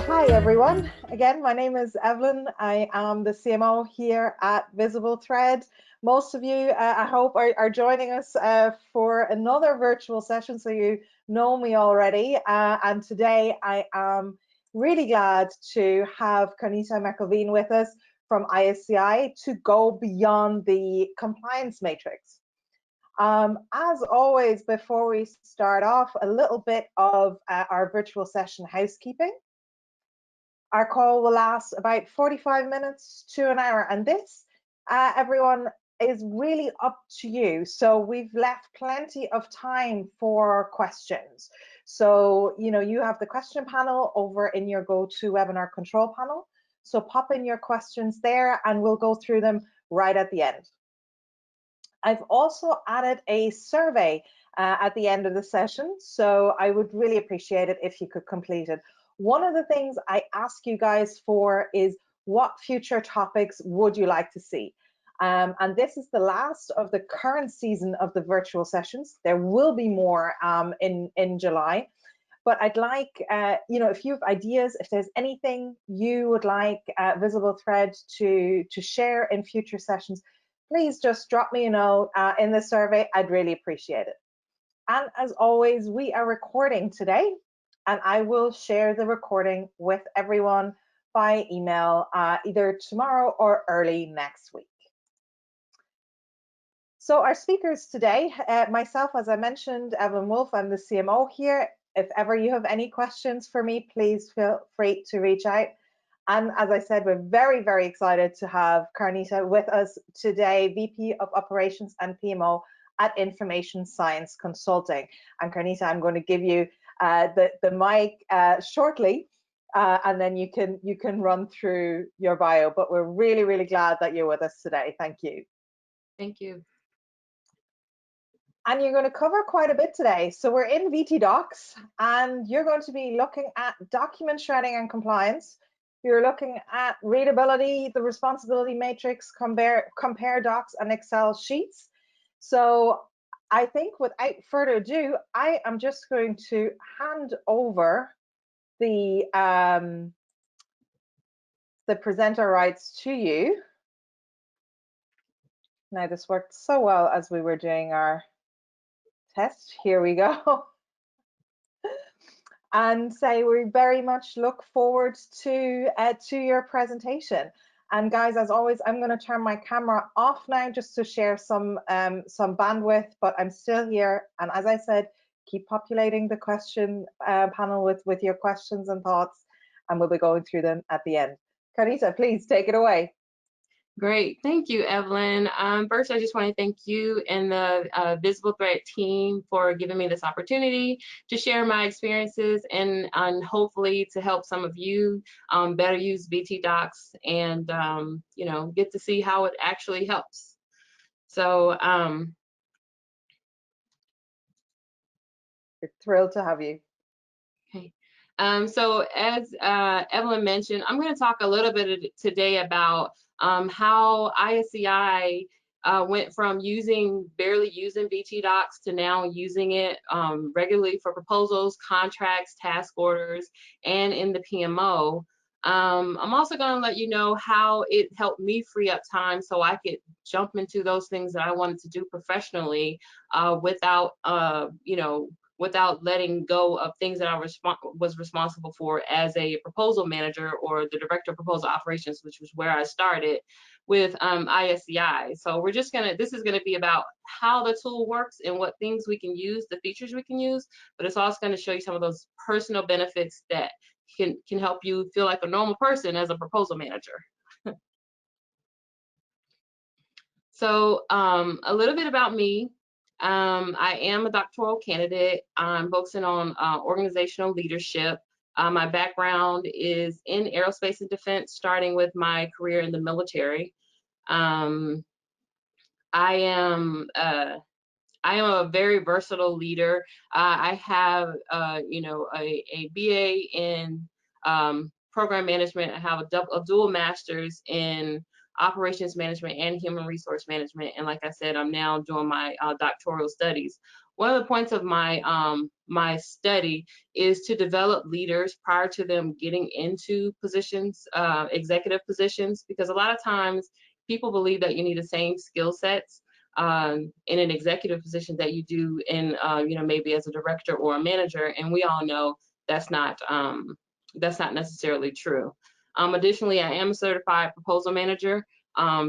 Hi everyone. Again, my name is Evelyn. I am the CMO here at VisibleThread. Most of you, I hope, are joining us for another virtual session, so you know me already. And today I am really glad to have Karnita McElveen with us from ISCI to go beyond the compliance matrix. As always, before we start off, a little bit of our virtual session housekeeping. Our call will last about 45 minutes to an hour, and this, everyone, is really up to you. So we've left plenty of time for questions. So, you have the question panel over in your GoToWebinar control panel. So pop in your questions there and we'll go through them right at the end. I've also added a survey at the end of the session, so I would really appreciate it if you could complete it. One of the things I ask you guys for is what future topics would you like to see? And this is the last of the current season of the virtual sessions. There will be more in July. But I'd like, if you have ideas, if there's anything you would like VisibleThread to share in future sessions, please just drop me a note in the survey. I'd really appreciate it. And as always, we are recording today, and I will share the recording with everyone by email either tomorrow or early next week. So our speakers today, myself, as I mentioned, Evelyn Wolf, I'm the CMO here. If ever you have any questions for me, please feel free to reach out. And as I said, we're very, very excited to have Karnita with us today, VP of Operations and PMO at Information Science Consulting. And Karnita, I'm going to give you the mic shortly, and then you can run through your bio. But we're really, really glad that you're with us today. Thank you. Thank you. And you're going to cover quite a bit today. So we're in VT Docs, and you're going to be looking at document shredding and compliance. You're looking at readability, the responsibility matrix, compare docs and Excel sheets. So I think without further ado, I am just going to hand over the presenter rights to you. Now, this worked so well as we were doing our test. Here we go. And say we very much look forward to your presentation. And guys, as always, I'm going to turn my camera off now just to share some bandwidth, but I'm still here. And as I said, keep populating the question panel with your questions and thoughts, and we'll be going through them at the end. Karnita, please take it away. Great. Thank you, Evelyn. First, I just want to thank you and the VisibleThread team for giving me this opportunity to share my experiences and hopefully to help some of you better use VT Docs and, get to see how it actually helps. So, we're thrilled to have you. Okay. So as Evelyn mentioned, I'm going to talk a little bit today about how ISCI went from barely using VT Docs to now using it regularly for proposals, contracts, task orders, and in the PMO. I'm also going to let you know how it helped me free up time so I could jump into those things that I wanted to do professionally without letting go of things that I was responsible for as a proposal manager or the director of proposal operations, which was where I started with ISCI. So this is gonna be about how the tool works and what things we can use, the features we can use, but it's also gonna show you some of those personal benefits that can help you feel like a normal person as a proposal manager. So a little bit about me. I am a doctoral candidate. I'm focusing on organizational leadership. My background is in aerospace and defense, starting with my career in the military. I am a very versatile leader. I have, a BA in program management. I have a dual master's in operations management and human resource management. And like I said, I'm now doing my doctoral studies. one of the points of my my study is to develop leaders prior to them getting into positions, executive positions, because a lot of times people believe that you need the same skill sets in an executive position that you do in, you know, maybe as a director or a manager, and we all know that's not necessarily true. Additionally, I am a certified proposal manager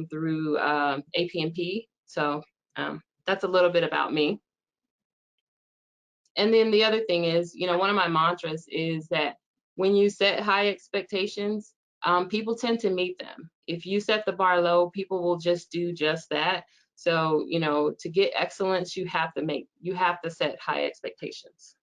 through APNP, so that's a little bit about me. And then the other thing is, you know, one of my mantras is that when you set high expectations, people tend to meet them. If you set the bar low, people will just do just that. So, you know, to get excellence, you have to set high expectations.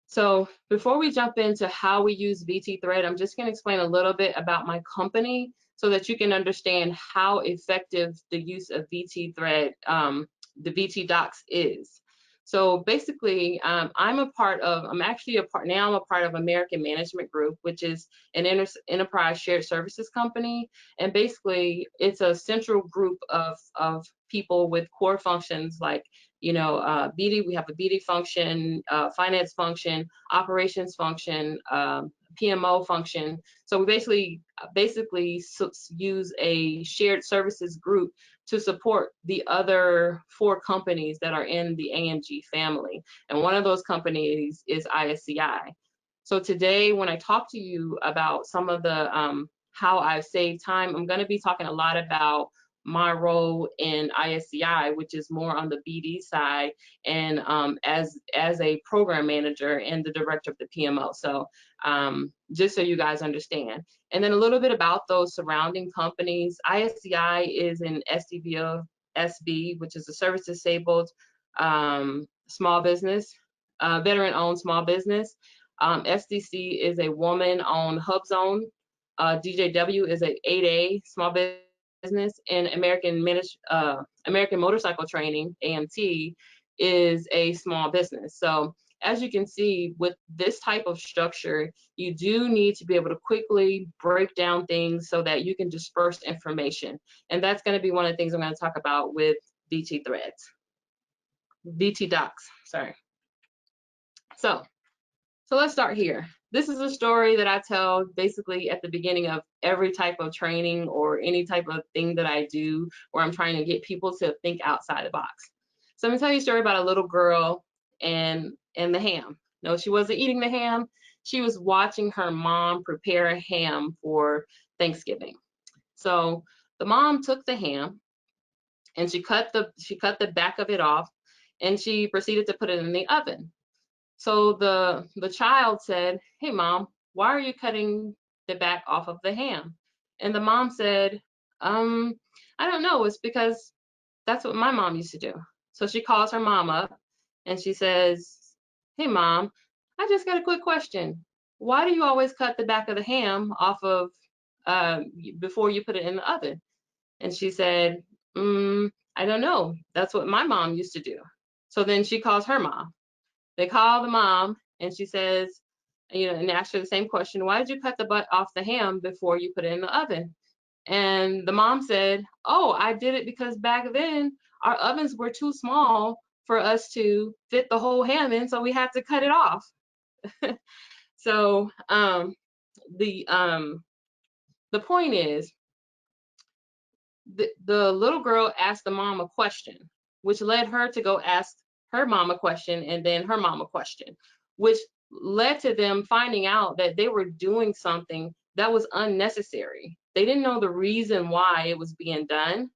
So before we jump into how we use VisibleThread, I'm just going to explain a little bit about my company so that you can understand how effective the use of VisibleThread, the VT Docs is. So basically, I'm actually a part of American Management Group, which is an enterprise shared services company. And basically, it's a central group of people with core functions like, you know, BD, we have a BD function, finance function, operations function, PMO function. So we basically use a shared services group to support the other 4 companies that are in the AMG family. And one of those companies is ISCI. So today, when I talk to you about some of the how I've saved time, I'm going to be talking a lot about my role in ISCI, which is more on the BD side, and as a program manager and the director of the PMO. So just so you guys understand. And then a little bit about those surrounding companies. ISCI is an SDVSB, which is a service disabled small business, veteran-owned small business. SDC is a woman-owned hub zone. DJW is a 8A small business, and American Motorcycle Training, AMT, is a small business. So as you can see, with this type of structure, you do need to be able to quickly break down things so that you can disperse information. And that's going to be one of the things I'm going to talk about with VT Docs, sorry. So let's start here. This is a story that I tell basically at the beginning of every type of training or any type of thing that I do where I'm trying to get people to think outside the box. So I'm gonna tell you a story about a little girl and the ham. No, she wasn't eating the ham. She was watching her mom prepare a ham for Thanksgiving. So the mom took the ham and she cut the back of it off, and she proceeded to put it in the oven. So the child said, "Hey mom, why are you cutting the back off of the ham?" And the mom said, I don't know, it's because that's what my mom used to do. So she calls her mom up and she says, "Hey mom, I just got a quick question. Why do you always cut the back of the ham off of before you put it in the oven?" And she said, I don't know. That's what my mom used to do. So then she calls her mom. They call the mom and she says, you know, and ask her the same question, "Why did you cut the butt off the ham before you put it in the oven?" And the mom said, "Oh, I did it because back then our ovens were too small for us to fit the whole ham in, so we had to cut it off." So the point is, the little girl asked the mom a question, which led her to go ask her mom a question and then her mom a question, which led to them finding out that they were doing something that was unnecessary. They didn't know the reason why it was being done.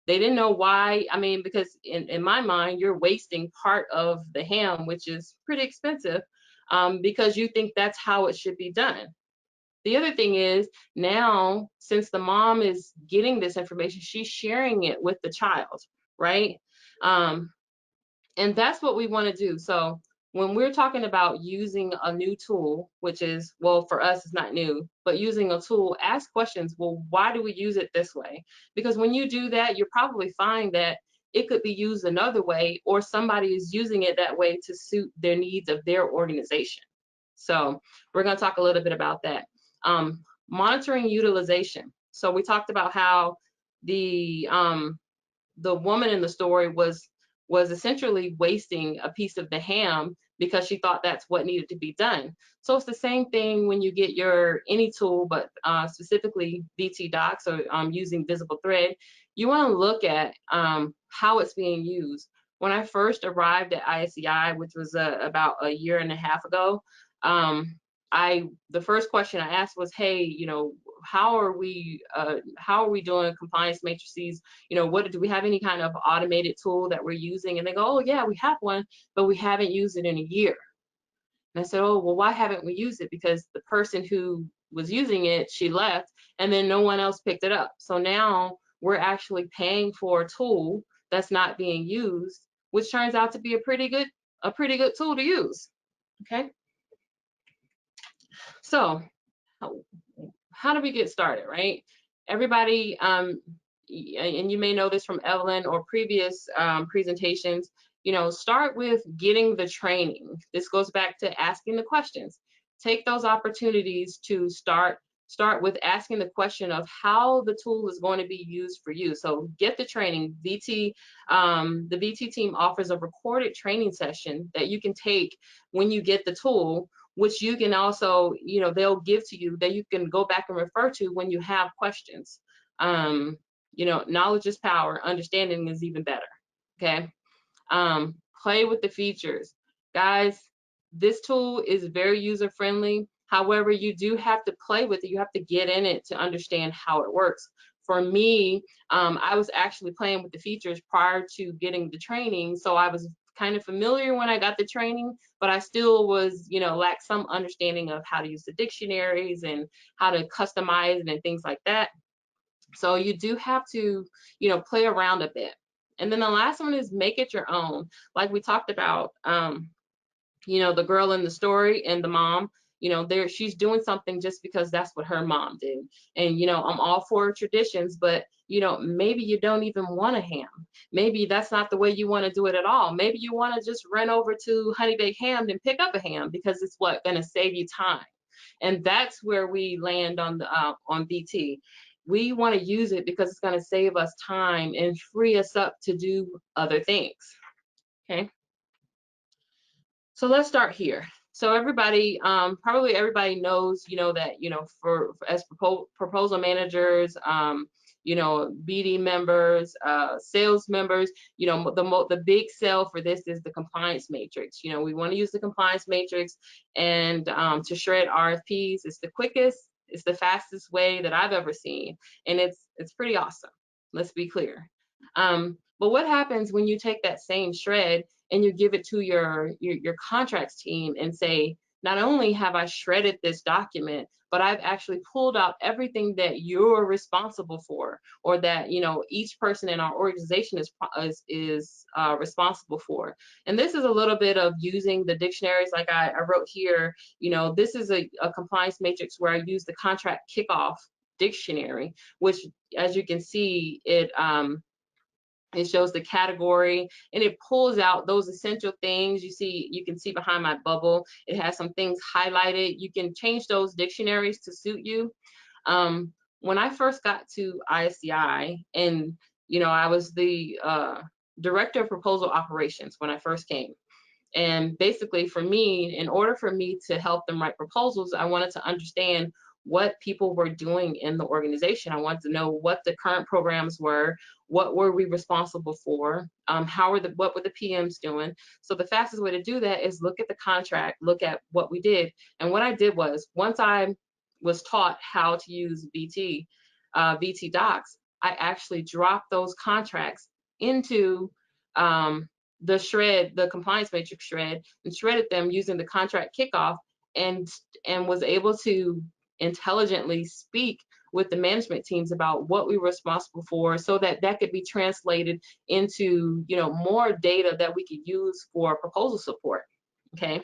They didn't know why. I mean, because in my mind, you're wasting part of the ham, which is pretty expensive, because you think that's how it should be done. The other thing is, now, since the mom is getting this information, she's sharing it with the child, right? And that's what we want to do. So when we're talking about using a new tool, which is, well, for us, it's not new, but using a tool, ask questions. Well, why do we use it this way? Because when you do that, you'll probably find that it could be used another way, or somebody is using it that way to suit their needs of their organization. So we're going to talk a little bit about that. Monitoring utilization. So we talked about how the woman in the story was was essentially wasting a piece of the ham because she thought that's what needed to be done. So it's the same thing when you get your any tool, but specifically VT Docs or using VisibleThread. You want to look at how it's being used. When I first arrived at ISCI, which was about a year and a half ago, the first question I asked was, hey, how are we doing compliance matrices? Do we have any kind of automated tool that we're using? And they go, oh yeah, we have one, but we haven't used it in a year. And I said, oh, well, why haven't we used it? Because the person who was using it, she left, and then no one else picked it up. So now we're actually paying for a tool that's not being used, which turns out to be a pretty good tool to use. Okay. So how do we get started, right? Everybody, and you may know this from Evelyn or previous presentations, start with getting the training. This goes back to asking the questions. Take those opportunities to start with asking the question of how the tool is going to be used for you. So get the training. The VT team offers a recorded training session that you can take when you get the tool, which you can also, they'll give to you that you can go back and refer to when you have questions. Knowledge is power, understanding is even better, okay? Play with the features. Guys, this tool is very user-friendly. However, you do have to play with it. You have to get in it to understand how it works. For me, I was actually playing with the features prior to getting the training, so I was kind of familiar when I got the training, but I still was, lacked some understanding of how to use the dictionaries and how to customize it and things like that. So you do have to, play around a bit. And then the last one is make it your own. Like we talked about, the girl in the story and the mom, she's doing something just because that's what her mom did. And, I'm all for traditions, but, maybe you don't even want a ham. Maybe that's not the way you want to do it at all. Maybe you want to just run over to Honey Baked Ham and pick up a ham because it's going to save you time. And that's where we land on VT. We want to use it because it's going to save us time and free us up to do other things. Okay. So let's start here. So everybody, probably everybody knows, that, for as proposal managers, BD members, sales members, the big sell for this is the compliance matrix. We want to use the compliance matrix and to shred RFPs. It's the quickest, it's the fastest way that I've ever seen, and it's pretty awesome. Let's be clear. But what happens when you take that same shred and you give it to your contracts team and say, not only have I shredded this document, but I've actually pulled out everything that you're responsible for, or that each person in our organization is responsible for. And this is a little bit of using the dictionaries, like I wrote here. This is a compliance matrix where I use the contract kickoff dictionary, which, as you can see, it shows the category and it pulls out those essential things. You can see behind my bubble, it has some things highlighted. You can change those dictionaries to suit you. When I first got to ISCI, and I was the director of proposal operations when I first came. And basically for me, in order for me to help them write proposals, I wanted to understand what people were doing in the organization. I wanted to know what the current programs were, what were we responsible for, what were the PMs doing. So the fastest way to do that is look at the contract, look at what we did. And what I did was, once I was taught how to use VT Docs, I actually dropped those contracts into the compliance matrix shred, and shredded them using the contract kickoff, and was able to intelligently speak with the management teams about what we were responsible for, so that could be translated into more data that we could use for proposal support. Okay.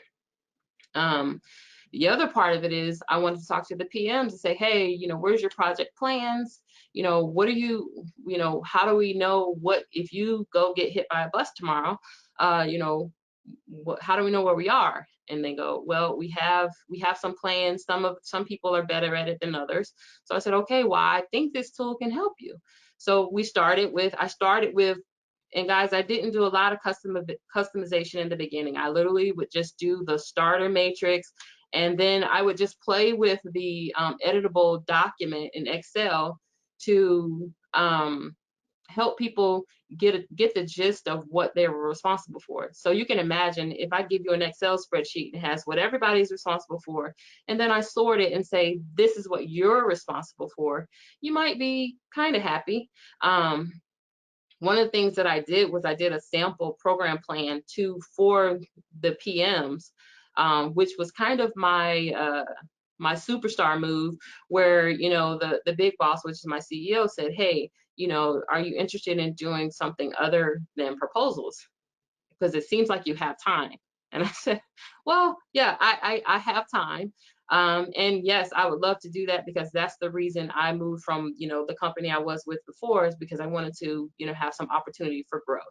The other part of it is I wanted to talk to the PMs and say, hey, where's your project plans? What are you, how do we know what, if you go get hit by a bus tomorrow, how do we know where we are? And they go, well, we have some plans. Some people are better at it than others. So I said, okay, well, I think this tool can help you. So I started with And guys, I didn't do a lot of customization in the beginning. I literally would just do the starter matrix, and then I would just play with the editable document in Excel to help people get the gist of what they were responsible for. So you can imagine if I give you an Excel spreadsheet, it has what everybody's responsible for, and then I sort it and say, this is what you're responsible for, you might be kind of happy. One of the things that I did was I did a sample program plan for the PMs, which was kind of my my superstar move, where, you know, the big boss, which is my CEO, said, hey, you know, are you interested in doing something other than proposals? Because it seems like you have time. And I said, well, yeah, I have time. And yes, I would love to do that, because that's the reason I moved from, you know, the company I was with before, is because I wanted to, you know, have some opportunity for growth.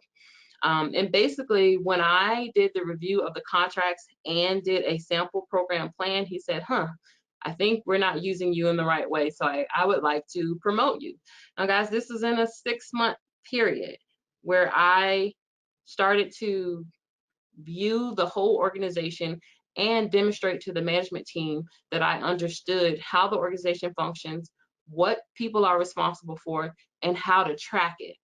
And basically, when I did the review of the contracts and did a sample program plan, he said, I think we're not using you in the right way, so I would like to promote you. Now, guys, this is in a 6-month period where I started to view the whole organization and demonstrate to the management team that I understood how the organization functions, what people are responsible for, and how to track it.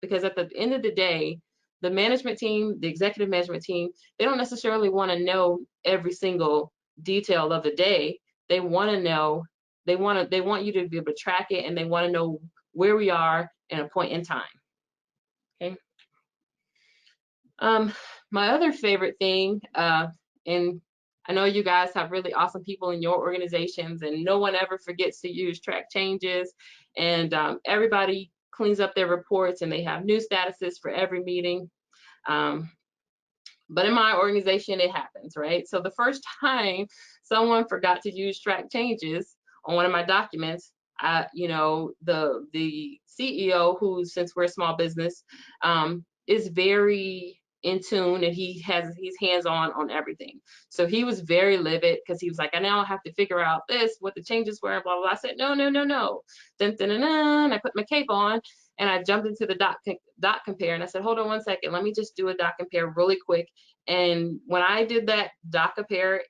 Because at the end of the day, the management team, the executive management team, they don't necessarily want to know every single detail of the day. They want to know, they want you to be able to track it, and they want to know where we are in a point in time. Okay. My other favorite thing, and I know you guys have really awesome people in your organizations, and no one ever forgets to use track changes, and everybody cleans up their reports, and they have new statuses for every meeting. But in my organization, it happens, right? So the first time someone forgot to use track changes on one of my documents, you know, the CEO, who, since we're a small business, is very in tune, and he's hands-on on everything. So he was very livid, because he was like, I now have to figure out what the changes were, blah, blah, blah. I said, no. Dun, dun, dun, dun. And I put my cape on, and I jumped into the dot compare, and I said, hold on one second, let me just do a dot compare really quick. And when I did that dot compare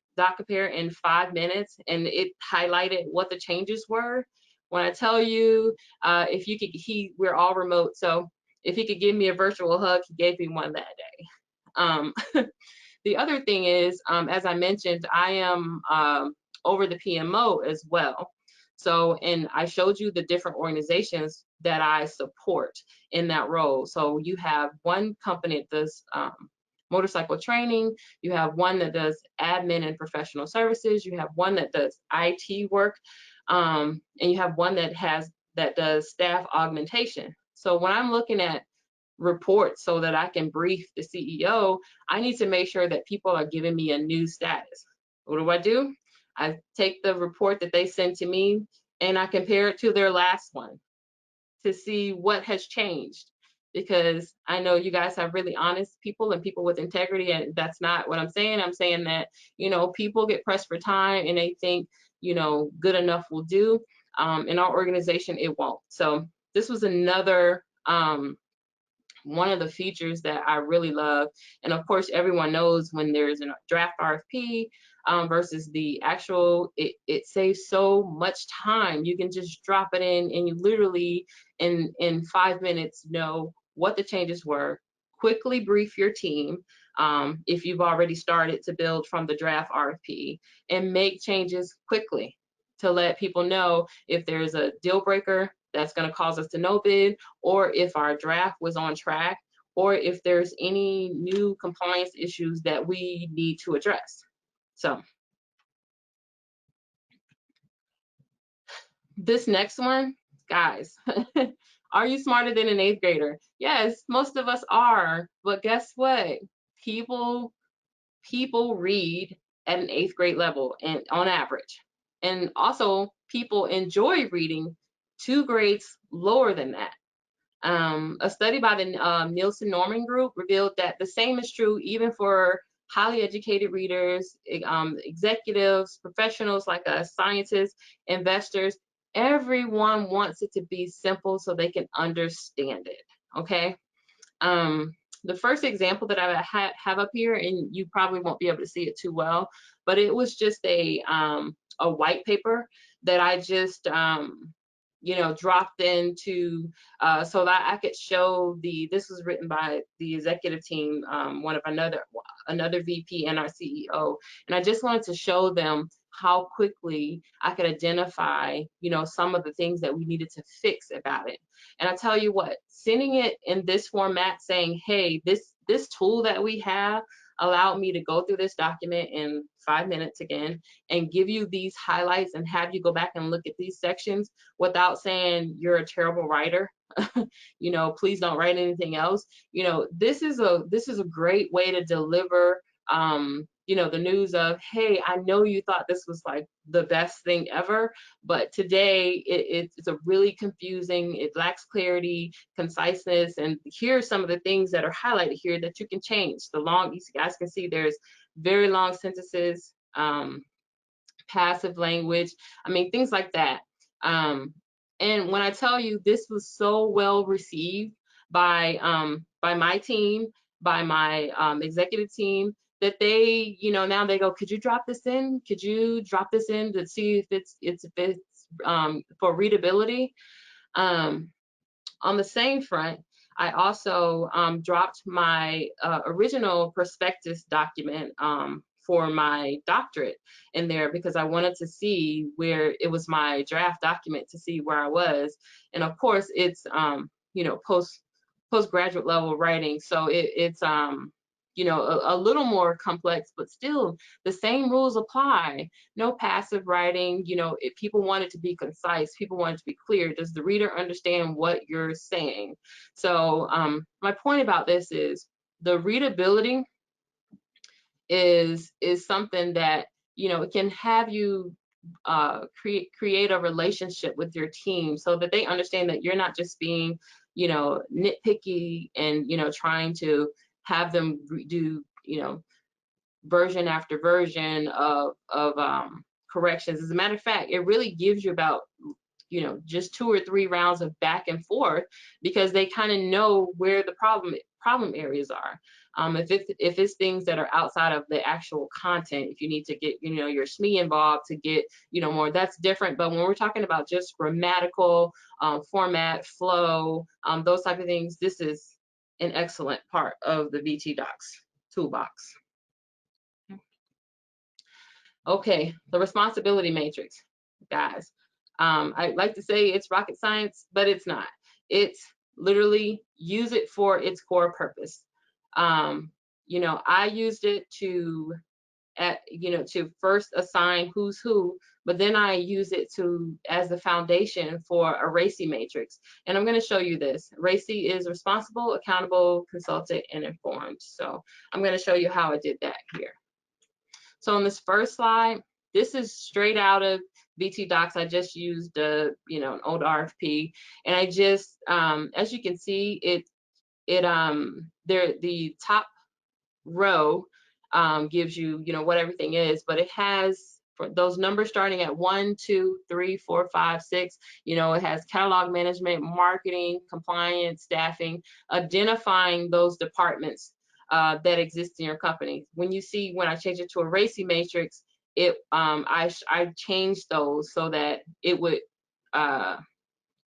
in 5 minutes, and it highlighted what the changes were, when I tell you, if you could, we're all remote, so if he could give me a virtual hug, he gave me one that day. The other thing is, as I mentioned, I am over the PMO as well. So, and I showed you the different organizations that I support in that role. So you have one company that does motorcycle training, you have one that does admin and professional services, you have one that does IT work, and you have one that does staff augmentation. So when I'm looking at reports so that I can brief the CEO, I need to make sure that people are giving me a new status. What do? I take the report that they send to me, and I compare it to their last one to see what has changed. Because I know you guys have really honest people and people with integrity, and that's not what I'm saying. I'm saying that, you know, people get pressed for time, and they think, you know, good enough will do. In our organization, it won't. So this was another one of the features that I really love. And of course, everyone knows when there's a draft RFP versus the actual, it saves so much time. You can just drop it in, and you literally in 5 minutes know what the changes were. Quickly brief your team if you've already started to build from the draft RFP, and make changes quickly to let people know if there's a deal breaker that's going to cause us to no bid, or if our draft was on track, or if there's any new compliance issues that we need to address. So this next one, guys, are you smarter than an 8th grader? Yes, most of us are, but guess what? People read at an 8th grade level, and on average. And also, people enjoy reading 2 grades lower than that. A study by the Nielsen Norman Group revealed that the same is true even for highly educated readers, executives, professionals like us, scientists, investors. Everyone wants it to be simple so they can understand it, okay? The first example that I have up here, and you probably won't be able to see it too well, but it was just a white paper that I just dropped into so that I could show this was written by the executive team, one of another VP and our CEO, and I just wanted to show them how quickly I could identify, some of the things that we needed to fix about it. And I tell you what, sending it in this format saying, hey, this tool that we have allowed me to go through this document in 5 minutes again and give you these highlights and have you go back and look at these sections without saying you're a terrible writer. Please don't write anything else. This is a great way to deliver the news of, hey, I know you thought this was like the best thing ever, but today it's a really confusing, it lacks clarity, conciseness, and here are some of the things that are highlighted here that you can change. You guys can see there's very long sentences, passive language, things like that. And when I tell you this was so well received by my team, by my executive team, that they, now they go, could you drop this in? Could you drop this in to see if it's for readability? On the same front, I also dropped my original prospectus document for my doctorate in there because I wanted to see where it was my draft document to see where I was. And of course, it's postgraduate level writing, so it's a little more complex, but still the same rules apply. No passive writing. If people want it to be concise, people want it to be clear. Does the reader understand what you're saying? So my point about this is the readability is something that it can have you create a relationship with your team so that they understand that you're not just being nitpicky and trying to have them do version after version of corrections. As a matter of fact, it really gives you about just 2 or 3 rounds of back and forth because they kind of know where the problem areas are. If it's things that are outside of the actual content, if you need to get your SME involved to get more, that's different. But when we're talking about just grammatical format, flow, those type of things, this is an excellent part of the VT Docs toolbox. Okay, the responsibility matrix, guys. I like to say it's rocket science, but it's not. It's literally use it for its core purpose. I used it to first assign who's who, but then I use it as the foundation for a RACI matrix. And I'm going to show you this. RACI is responsible, accountable, consulted, and informed. So I'm going to show you how I did that here. So on this first slide, this is straight out of VT Docs. I just used an old RFP, and I just, as you can see, the top row gives you, what everything is, but it has for those numbers starting at 1, 2, 3, 4, 5, 6. It has catalog management, marketing, compliance, staffing, identifying those departments that exist in your company. When I change it to a RACI matrix, I changed those so that it would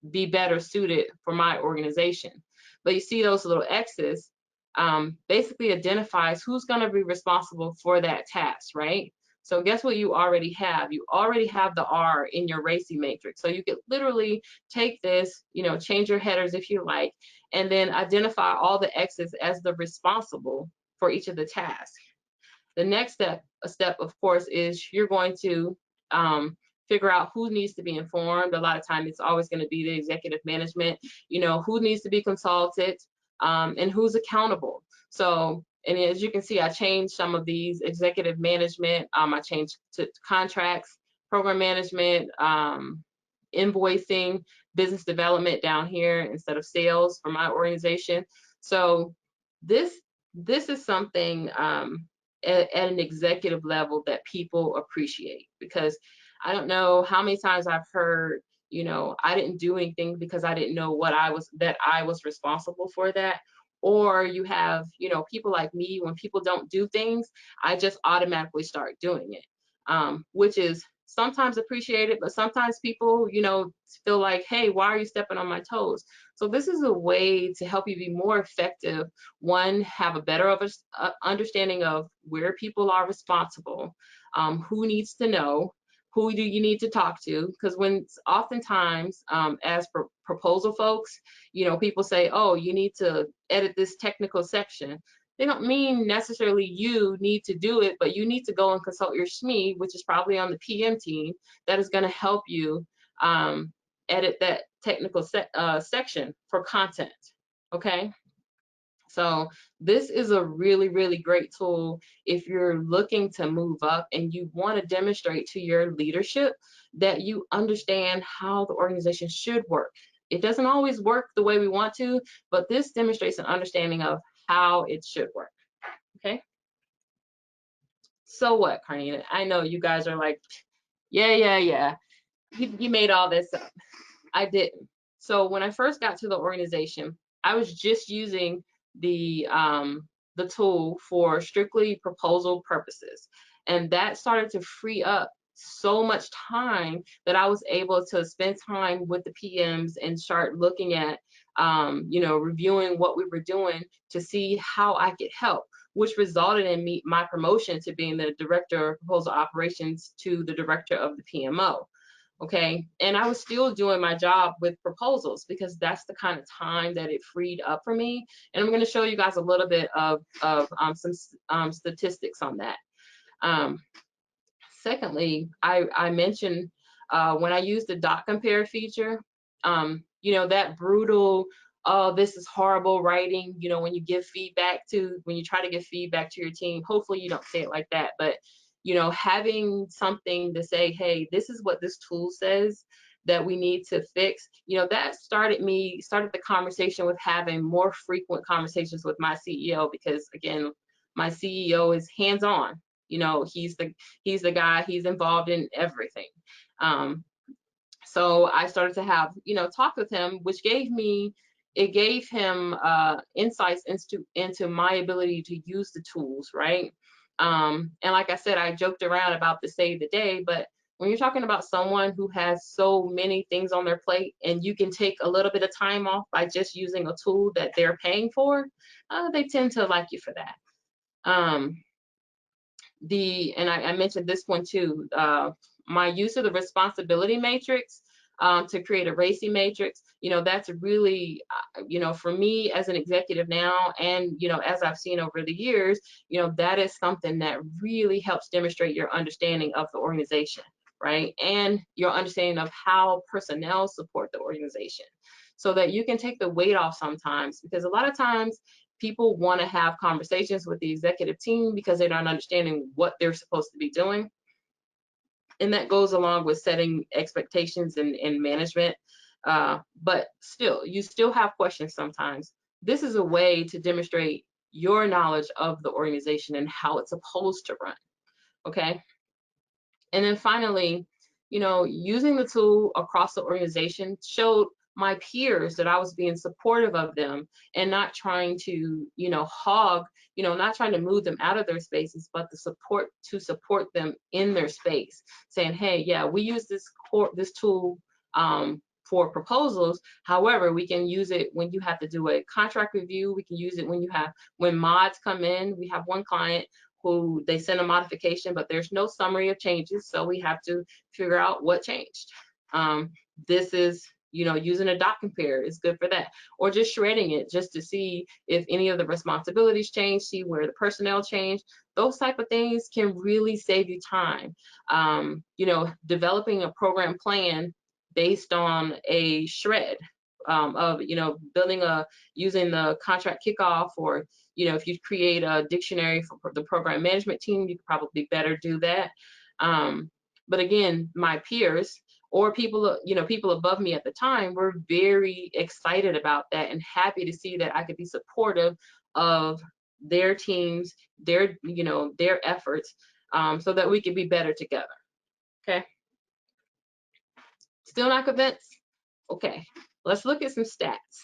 be better suited for my organization. But you see those little X's basically identifies who's going to be responsible for that task, right? So guess what you already have? You already have the R in your RACI matrix. So you could literally take this, change your headers if you like, and then identify all the X's as the responsible for each of the tasks. The next step, of course, is you're going to figure out who needs to be informed. A lot of times it's always going to be the executive management, who needs to be consulted and who's accountable. So, and as you can see, I changed some of these executive management. I changed to contracts, program management, invoicing, business development down here instead of sales for my organization. So this is something at an executive level that people appreciate, because I don't know how many times I've heard, I didn't do anything because I didn't know that I was responsible for that. Or you have, people like me, when people don't do things, I just automatically start doing it, which is sometimes appreciated, but sometimes people, feel like, hey, why are you stepping on my toes? So this is a way to help you be more effective. One, have a better understanding of where people are responsible, who needs to know, who do you need to talk to? Because when oftentimes, as proposal folks, people say, oh, you need to edit this technical section. They don't mean necessarily you need to do it, but you need to go and consult your SME, which is probably on the PM team, that is going to help you edit that technical section for content. Okay. So this is a really, really great tool if you're looking to move up and you want to demonstrate to your leadership that you understand how the organization should work. It doesn't always work the way we want to, but this demonstrates an understanding of how it should work. Okay. So what, Karnita? I know you guys are like, yeah. You made all this up. I didn't. So when I first got to the organization, I was just using the tool for strictly proposal purposes, and that started to free up so much time that I was able to spend time with the PMs and start looking at, reviewing what we were doing to see how I could help, which resulted in my promotion to being the director of proposal operations to the director of the PMO. Okay. And I was still doing my job with proposals because that's the kind of time that it freed up for me. And I'm going to show you guys a little bit of some statistics on that. Secondly, I mentioned when I used the dot compare feature, that brutal, oh, this is horrible writing, when you give feedback when you try to give feedback to your team, hopefully you don't say it like that, but having something to say, hey, this is what this tool says that we need to fix, that started the conversation with having more frequent conversations with my CEO, because again, my CEO is hands-on. He's the guy, he's involved in everything. So I started to have, talk with him, which gave him insights into my ability to use the tools, right? And like I said, I joked around about the save the day, but when you're talking about someone who has so many things on their plate and you can take a little bit of time off by just using a tool that they're paying for, they tend to like you for that. And I mentioned this one too, my use of the responsibility matrix to create a RACI matrix, that's really, for me as an executive now, and, as I've seen over the years, that is something that really helps demonstrate your understanding of the organization, right? And your understanding of how personnel support the organization, so that you can take the weight off sometimes, because a lot of times people want to have conversations with the executive team because they're not understanding what they're supposed to be doing. And that goes along with setting expectations and management. But still, you still have questions sometimes. This is a way to demonstrate your knowledge of the organization and how it's supposed to run. Okay. And then finally, using the tool across the organization showed my peers that I was being supportive of them and not trying to, not trying to move them out of their spaces, but to support them in their space, saying, hey, yeah, we use this tool for proposals. However, we can use it when you have to do a contract review. We can use it when mods come in. We have one client who they send a modification, but there's no summary of changes, so we have to figure out what changed. This is, using a dot compare is good for that, or just shredding it just to see if any of the responsibilities change, see where the personnel change. Those type of things can really save you time. Developing a program plan based on a shred of, using the contract kickoff, or if you create a dictionary for the program management team, you could probably better do that. But again, my peers or people above me at the time were very excited about that and happy to see that I could be supportive of their teams, their efforts, so that we could be better together. Okay. Still not convinced? Okay, let's look at some stats.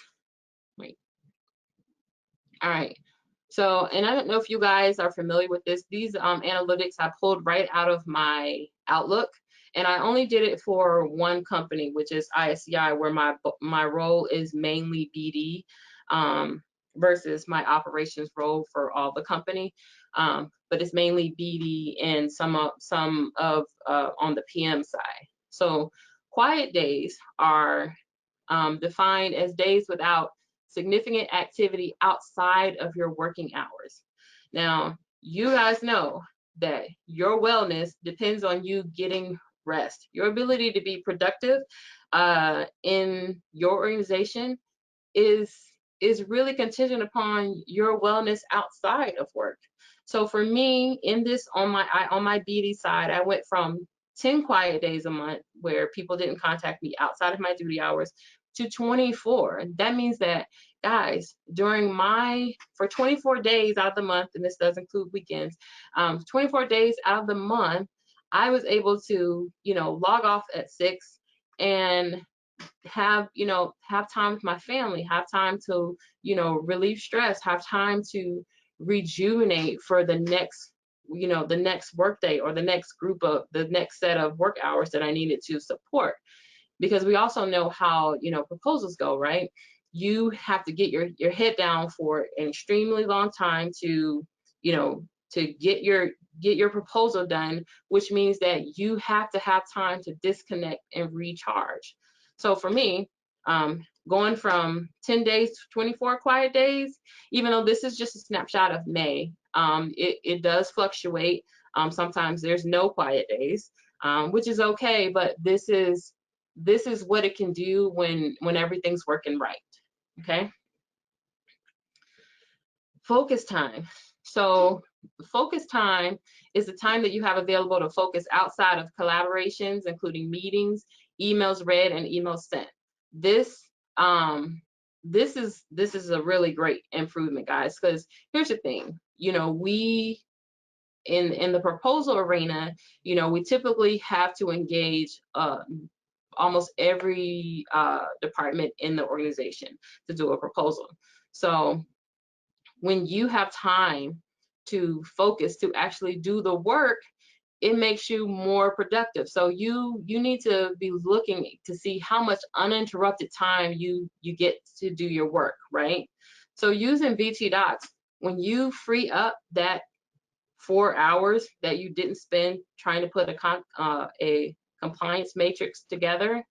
Wait. All right. So, and I don't know if you guys are familiar with this. These analytics I pulled right out of my Outlook, and I only did it for one company, which is ISCI, where my role is mainly BD, versus my operations role for all the company. But it's mainly BD and some of on the PM side. So, quiet days are defined as days without significant activity outside of your working hours. Now, you guys know that your wellness depends on you getting rest. Your ability to be productive in your organization is really contingent upon your wellness outside of work. So for me, in this on my BD side, I went from 10 quiet days a month where people didn't contact me outside of my duty hours to 24. That means that, guys, for 24 days out of the month, and this does include weekends, 24 days out of the month, I was able to, log off at 6 and have time with my family, have time to relieve stress, have time to rejuvenate for the next the next workday or the next set of work hours that I needed to support. Because we also know how proposals go, right? You have to get your head down for an extremely long time to get your proposal done, which means that you have to have time to disconnect and recharge. So for me, going from 10 days to 24 quiet days, even though this is just a snapshot of May, it does fluctuate. Sometimes there's no quiet days, which is okay, but this is what it can do when everything's working right. Okay. Focus time. So focus time is the time that you have available to focus outside of collaborations, including meetings, emails read, and emails sent. This is a really great improvement, guys, because here's the thing. We in the proposal arena, we typically have to engage almost every department in the organization to do a proposal. So when you have time to focus to actually do the work, it makes you more productive. So you need to be looking to see how much uninterrupted time you get to do your work, right? So using VT Docs, when you free up that 4 hours that you didn't spend trying to put a compliance matrix together,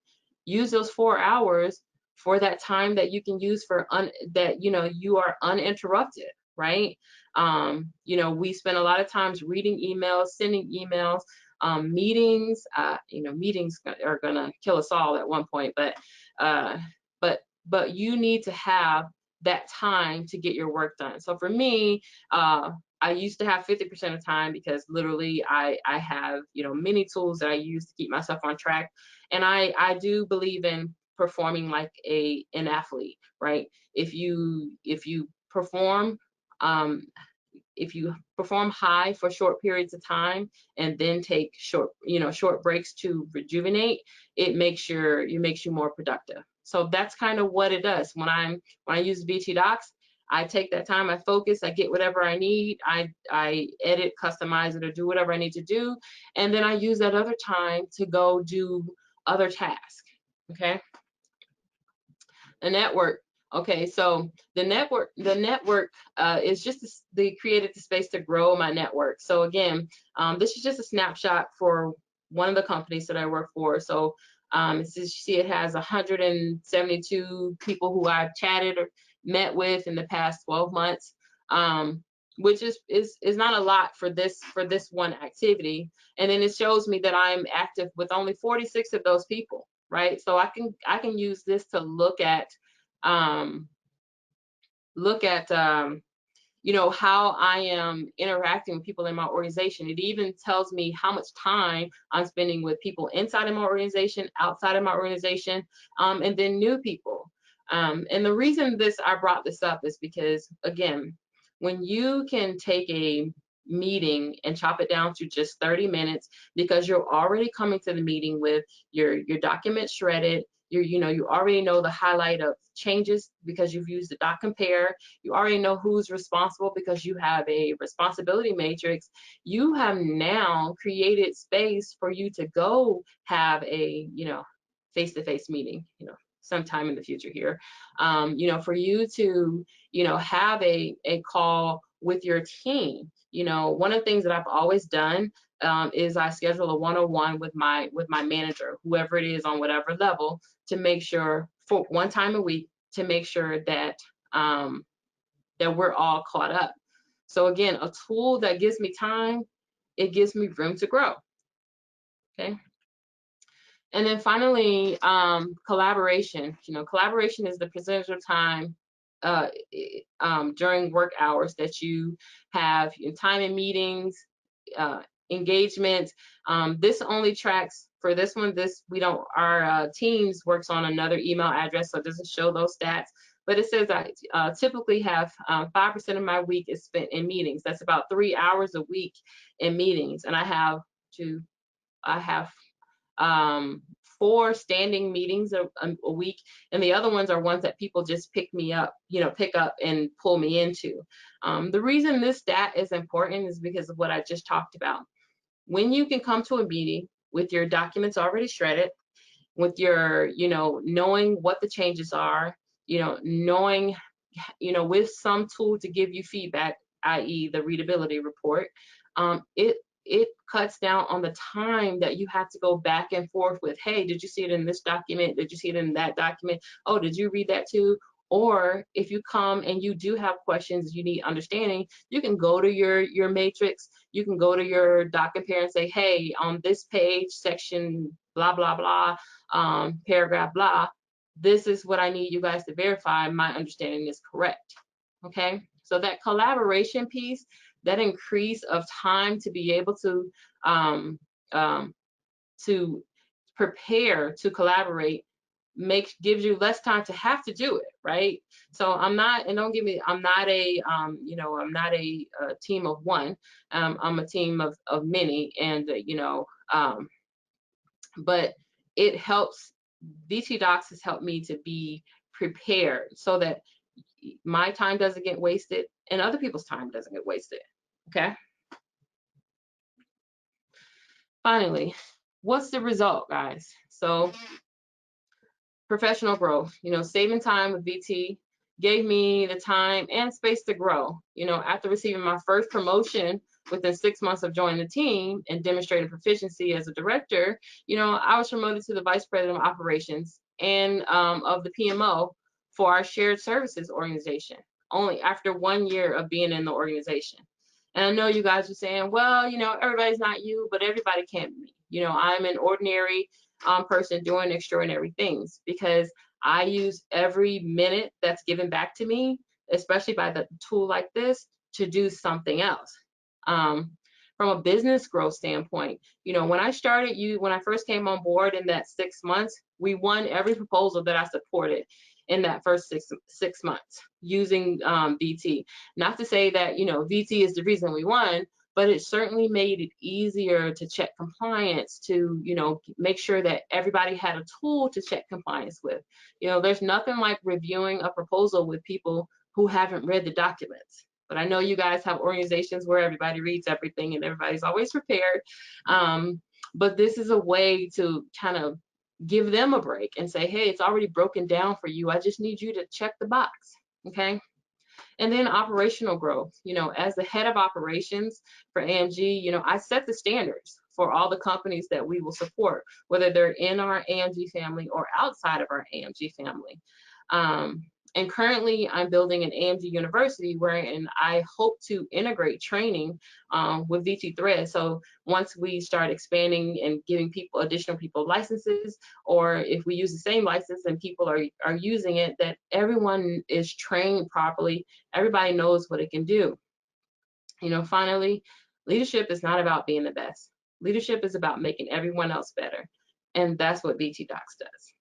use those 4 hours for that time that you can use for that you are uninterrupted, right? We spend a lot of times reading emails, sending emails, meetings. Meetings are gonna kill us all at one point, but you need to have that time to get your work done. So for me, I used to have 50% of time because literally I have many tools that I use to keep myself on track, and I do believe in performing like an athlete, right? If you perform if you perform high for short periods of time and then take short breaks to rejuvenate, it makes you more productive. So that's kind of what it does. When I use VT Docs, I take that time, I focus, I get whatever I need, I edit, customize it, or do whatever I need to do, and then I use that other time to go do other tasks. Okay. The network. Okay, so the network is just they created the space to grow my network. So again, this is just a snapshot for one of the companies that I work for. So as you see, it has 172 people who I've chatted or met with in the past 12 months, which is not a lot for this one activity. And then it shows me that I'm active with only 46 of those people, right? So I can use this to look at how I am interacting with people in my organization. It even tells me how much time I'm spending with people inside of my organization, outside of my organization, and then new people. And the reason I brought this up is because, again, when you can take a meeting and chop it down to just 30 minutes, because you're already coming to the meeting with your documents shredded, You already know the highlight of changes because you've used the dot compare. You already know who's responsible because you have a responsibility matrix. You have now created space for you to go have a, face-to-face meeting, sometime in the future here. For you to, have a call with your team. One of the things that I've always done is I schedule a one-on-one with my manager, whoever it is on whatever level, to make sure, for one time a week, to make sure that that we're all caught up. So again, a tool that gives me time, it gives me room to grow. Okay. And then finally, collaboration. Collaboration is the percentage of time during work hours that you have time in meetings, engagement. This only tracks for this one. Our Teams works on another email address, so it doesn't show those stats. But it says I typically have 5% of my week is spent in meetings. That's about 3 hours a week in meetings, and I have 4 standing meetings a week, and the other ones are ones that people just pick up and pull me into. The reason this stat is important is because of what I just talked about. When you can come to a meeting with your documents already shredded, with your, knowing what the changes are, knowing, with some tool to give you feedback, i.e. the readability report, it cuts down on the time that you have to go back and forth with, hey, did you see it in this document? Did you see it in that document? Oh, did you read that too? Or if you come and you do have questions, you need understanding, you can go to your matrix, you can go to your doc compare and say, hey, on this page, section blah, blah, blah, paragraph blah, this is what I need you guys to verify my understanding is correct. Okay, so that collaboration piece, that increase of time to be able to prepare to collaborate gives you less time to have to do it, right? So I'm not, and don't get me, I'm not a team of one. I'm a team of many, and but it helps. VT Docs has helped me to be prepared so that my time doesn't get wasted and other people's time doesn't get wasted. Okay. Finally, what's the result, guys? So professional growth, saving time with VT gave me the time and space to grow. After receiving my first promotion within 6 months of joining the team and demonstrating proficiency as a director, I was promoted to the vice president of operations and of the PMO for our shared services organization, only after 1 year of being in the organization. And I know you guys are saying, well, everybody's not you, but everybody can't be. I'm an ordinary person doing extraordinary things, because I use every minute that's given back to me, especially by the tool like this, to do something else. From a business growth standpoint, when I first came on board in that 6 months, we won every proposal that I supported in that first six months using VT. Not to say that VT is the reason we won, but it certainly made it easier to check compliance, to make sure that everybody had a tool to check compliance with. There's nothing like reviewing a proposal with people who haven't read the documents. But I know you guys have organizations where everybody reads everything and everybody's always prepared. But this is a way to kind of give them a break and say, hey, it's already broken down for you. I just need you to check the box. Okay. And then operational growth, as the head of operations for AMG, I set the standards for all the companies that we will support, whether they're in our AMG family or outside of our AMG family. And currently I'm building an AMG university wherein I hope to integrate training with VisibleThread. So once we start expanding and giving additional people licenses, or if we use the same license and people are using it, that everyone is trained properly, everybody knows what it can do. Finally, leadership is not about being the best. Leadership is about making everyone else better. And that's what VT Docs does.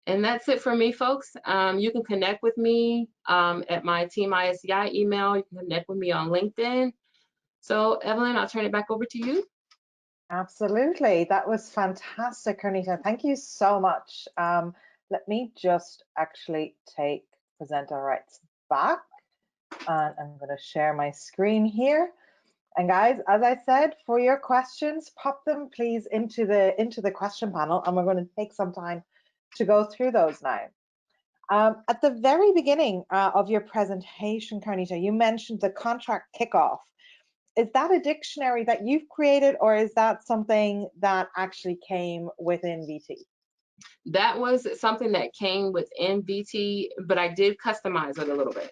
And that's it for me, folks. You can connect with me at my Team ISCI email. You can connect with me on LinkedIn. So, Evelyn, I'll turn it back over to you. Absolutely. That was fantastic, Karnita. Thank you so much. Let me just actually take presenter rights back, and I'm going to share my screen here. And guys, as I said, for your questions, pop them please into the question panel, and we're going to take some time to go through those now. At the very beginning of your presentation, Karnita, you mentioned the contract kickoff. Is that a dictionary that you've created, or is that something that actually came within VT? That was something that came within VT, but I did customize it a little bit.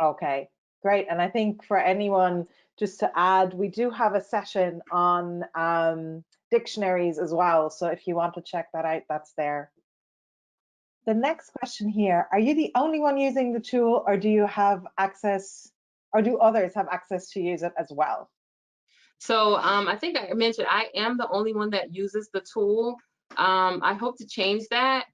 Okay, great. And I think for anyone, just to add, we do have a session on dictionaries as well. So if you want to check that out, that's there. The next question here, are you the only one using the tool, or do you have access, or do others have access to use it as well? So I think I mentioned I am the only one that uses the tool. I hope to change that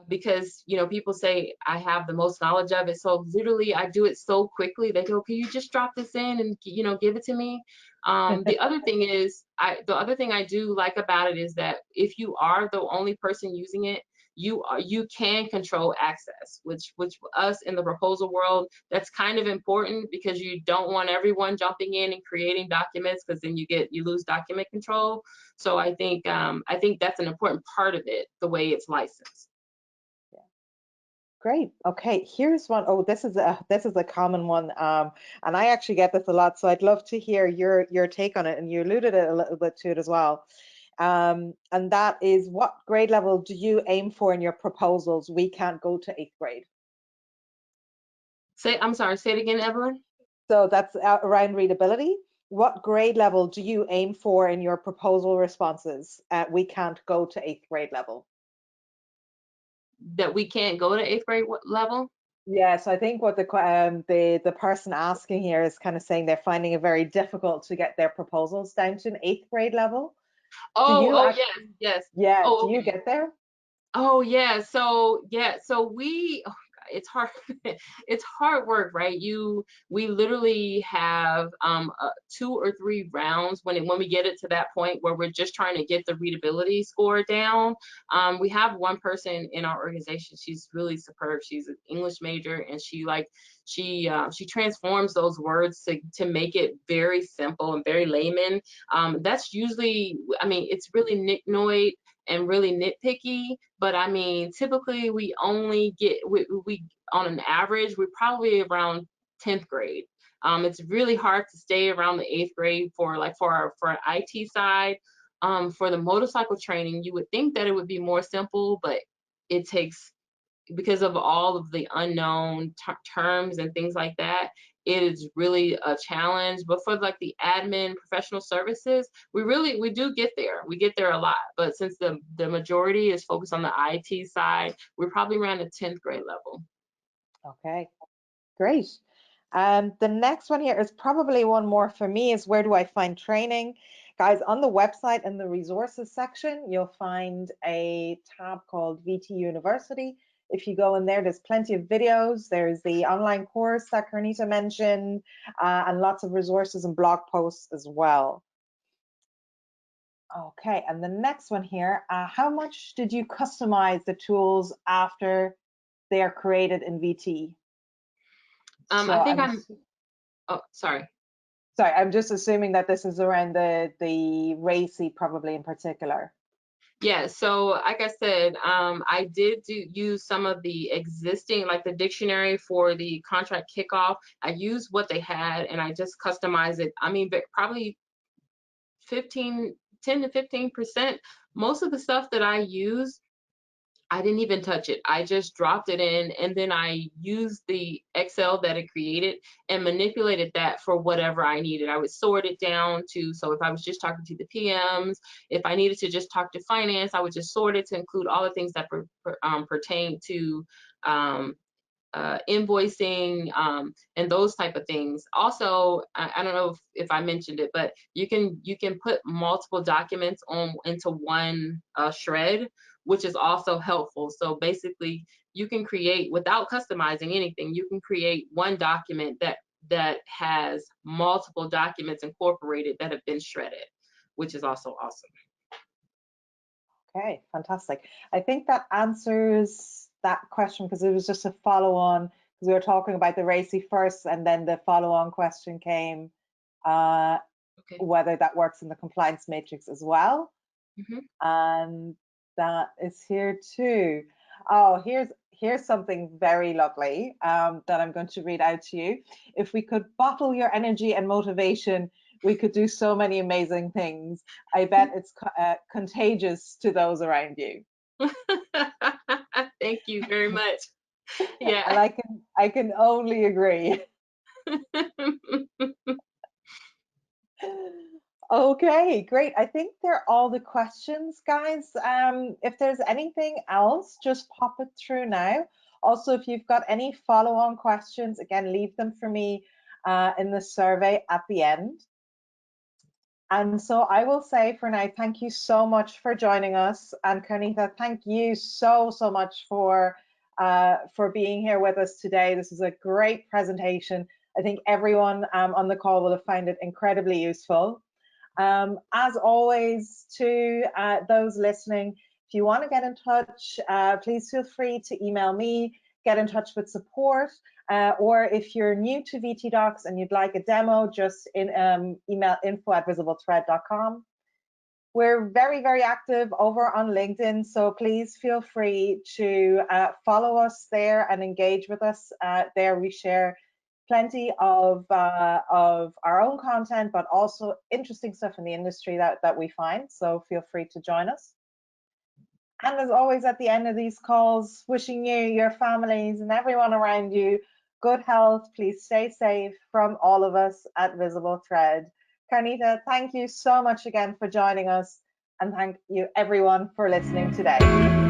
because people say I have the most knowledge of it. So literally I do it so quickly. They go, "Can you just drop this in and give it to me?" The other thing is, the other thing I do like about it is that if you are the only person using it, you can control access, which us in the proposal world, that's kind of important because you don't want everyone jumping in and creating documents, because then you lose document control. So I think that's an important part of it, the way it's licensed. Yeah. Great. Okay, here's one. Oh, this is a common one, and I actually get this a lot. So I'd love to hear your take on it, and you alluded a little bit to it as well. And that is, what grade level do you aim for in your proposals? We can't go to 8th grade. I'm sorry, say it again, Evelyn. So that's around readability. What grade level do you aim for in your proposal responses? We can't go to 8th grade level. That we can't go to 8th grade level? Yes, I think what the person asking here is kind of saying they're finding it very difficult to get their proposals down to an 8th grade level. Do you Oh, yes, actually, yes. yeah, Oh, do you okay. get there? Oh yeah, so we it's hard it's hard work, right? We literally have 2 or 3 rounds when we get it to that point where we're just trying to get the readability score down. We have one person in our organization. She's really superb. She's an English major, and she transforms those words to make it very simple and very layman. That's usually, I mean, it's really nicknoid and really nitpicky, but I mean, typically we only get, we on an average, we're probably around 10th grade. It's really hard to stay around the 8th grade for our IT side. For the motorcycle training, you would think that it would be more simple, but it takes, because of all of the unknown terms and things like that, it is really a challenge. But for like the admin professional services, we do get there. We get there a lot. But since the majority is focused on the IT side, we're probably around the 10th grade level. Okay, great. The next one here is probably one more for me, is where do I find training? Guys, on the website in the resources section, you'll find a tab called VT University. If you go in there, there's plenty of videos. There's the online course that Karnita mentioned, and lots of resources and blog posts as well. Okay, and the next one here, how much did you customize the tools after they are created in VT? So I think oh, sorry. sorry, I'm just assuming that this is around the RACI probably in particular. Yeah, so like I said, I did use some of the existing, like the dictionary for the contract kickoff. I used what they had and I just customized it. I mean, but probably 10 to 15%. Most of the stuff that I use, I didn't even touch it. I just dropped it in, and then I used the Excel that it created and manipulated that for whatever I needed. I would sort it down to, so if I was just talking to the PMs, if I needed to just talk to finance, I would just sort it to include all the things that pertain to um, invoicing, and those type of things. Also, I don't know if I mentioned it, but you can put multiple documents into one shred, which is also helpful. So basically, you can create, without customizing anything, you can create one document that has multiple documents incorporated that have been shredded. which is also awesome. Okay, fantastic. I think that answers that question because it was just a follow-on, because we were talking about the RACI first, and then the follow-on question came Okay. whether that works in the compliance matrix as well. Mm-hmm. And that is here too. Oh, here's something very lovely that I'm going to read out to you. If we could bottle your energy and motivation, we could do so many amazing things. I bet it's contagious to those around you. Thank you very much. Yeah. And I can only agree. Okay, great. I think they're all the questions, guys. If there's anything else, just pop it through now. Also, if you've got any follow-on questions, again, leave them for me in the survey at the end. And so I will say for now, thank you so much for joining us. And Karnita, thank you so much for being here with us today. This is a great presentation. I think everyone on the call will have found it incredibly useful. As always, to those listening, if you want to get in touch, please feel free to email me, get in touch with support, or if you're new to VTDocs and you'd like a demo, just email info@visiblethread.com. We're very active over on LinkedIn, so please feel free to follow us there and engage with us there. We share plenty of our own content, but also interesting stuff in the industry that we find, so feel free to join us. And as always, at the end of these calls, wishing you, your families, and everyone around you good health. Please stay safe from all of us at VisibleThread. Karnita, thank you so much again for joining us, and thank you everyone for listening today.